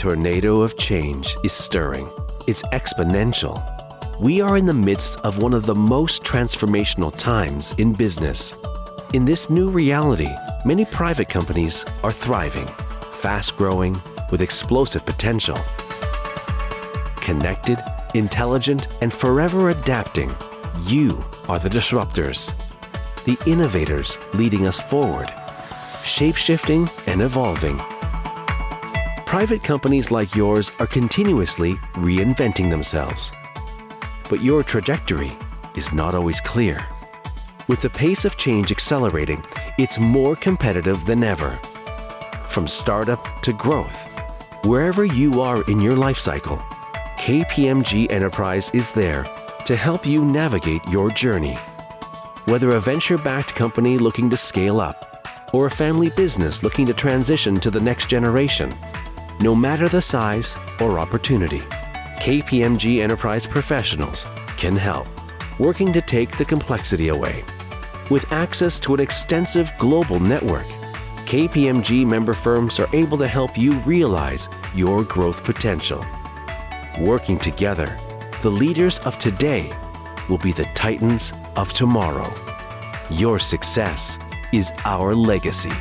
tornado of change is stirring. It's exponential. We are in the midst of one of the most transformational times in business. In this new reality, many private companies are thriving, fast-growing, with explosive potential. Connected, intelligent, and forever adapting, you are the disruptors, the innovators leading us forward, shape-shifting and evolving. Private companies like yours are continuously reinventing themselves. But your trajectory is not always clear. With the pace of change accelerating, it's more competitive than ever. From startup to growth, wherever you are in your life cycle, KPMG Enterprise is there to help you navigate your journey. Whether a venture-backed company looking to scale up or a family business looking to transition to the next generation, no matter the size or opportunity, KPMG Enterprise professionals can help, working to take the complexity away. With access to an extensive global network, KPMG member firms are able to help you realize your growth potential. Working together, the leaders of today will be the titans of tomorrow. Your success is our legacy.